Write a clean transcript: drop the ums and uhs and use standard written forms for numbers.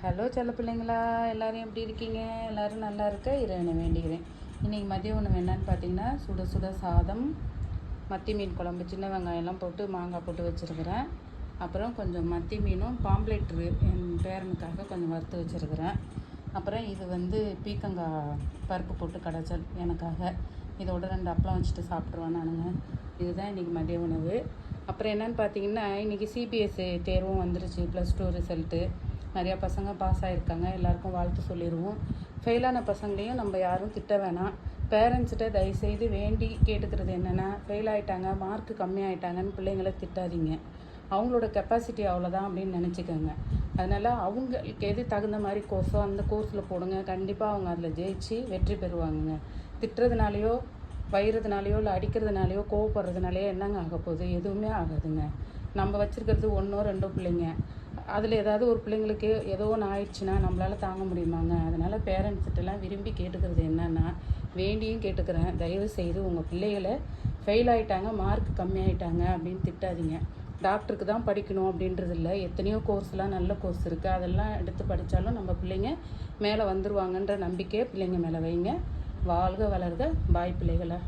Hello செல்ல பிள்ளைங்களா, எல்லோரும் எப்படி இருக்கீங்க? எல்லோரும் நல்லா இருக்க இறைவனை வேண்டிக்கிறேன். இன்றைக்கி மதிய உணவு என்னன்னு பார்த்தீங்கன்னா, சுட சுட சாதம், மத்தி மீன் குழம்பு, சின்ன வெங்காயம்லாம் போட்டு மாங்காய் போட்டு வச்சுருக்கிறேன். அப்புறம் கொஞ்சம் மத்தி மீனும் பாம்ப்ளேட்ரு என் பேரனுக்காக கொஞ்சம் வறுத்து வச்சுருக்கிறேன். அப்புறம் இது பீக்கங்காய் பருப்பு போட்டு கடைச்சல் எனக்காக. இதோட 2 அப்பளம் வச்சுட்டு சாப்பிட்ருவேன் நானுங்க. இதுதான் இன்றைக்கி மதிய உணவு. அப்புறம் என்னென்னு பார்த்தீங்கன்னா, இன்றைக்கி சிபிஎஸ்சி தேர்வும் வந்துருச்சு. +2 ரிசல்ட்டு. நிறையா பசங்க பாஸ் ஆகிருக்காங்க. எல்லாருக்கும் வாழ்த்து சொல்லிடுவோம். ஃபெயிலான பசங்களையும் நம்ம யாரும் திட்ட வேணாம். பேரண்ட்ஸ்கிட்ட தயவுசெய்து வேண்டி கேட்டுக்கிறது என்னென்னா, ஃபெயில் ஆகிட்டாங்க, மார்க்கு கம்மியாகிட்டாங்கன்னு பிள்ளைங்களை திட்டாதீங்க. அவங்களோட கெப்பாசிட்டி அவ்வளோதான் அப்படின்னு நினச்சிக்கோங்க. அதனால் அவங்களுக்கு எது தகுந்த மாதிரி கோர்ஸோ அந்த கோர்ஸில் போடுங்க. கண்டிப்பாக அவங்க அதில் ஜெயிச்சு வெற்றி பெறுவாங்கங்க. திட்டுறதுனாலையோ வயிறதுனாலையோ இல்லை அடிக்கிறதுனாலையோ கோவப்படுறதுனாலையோ என்னங்க ஆக போகுது? எதுவுமே ஆகாதுங்க. நம்ம வச்சுருக்கிறது 1ஓ 2ஓ பிள்ளைங்க. அதில் ஏதாவது ஒரு பிள்ளைங்களுக்கு ஏதோ ஒன்று ஆயிடுச்சுன்னா நம்மளால் தாங்க முடியுமாங்க? அதனால் பேரண்ட்ஸ்கிட்டலாம் விரும்பி கேட்டுக்கிறது என்னென்னா, வேண்டியும் கேட்டுக்கிறேன், தயவு செய்து உங்கள் பிள்ளைகளை ஃபெயில் ஆகிட்டாங்க, மார்க் கம்மியாயிட்டாங்க அப்படின்னு திட்டாதீங்க. டாக்டருக்கு தான் படிக்கணும் அப்படின்றது இல்லை. எத்தனையோ கோர்ஸ்லாம் நல்ல கோர்ஸ் இருக்குது. அதெல்லாம் எடுத்து படித்தாலும் நம்ம பிள்ளைங்க மேலே வந்துடுவாங்கன்ற நம்பிக்கையை பிள்ளைங்க மேலே வைங்க. வாழ்க வளர்க. பாய் பிள்ளைகளை.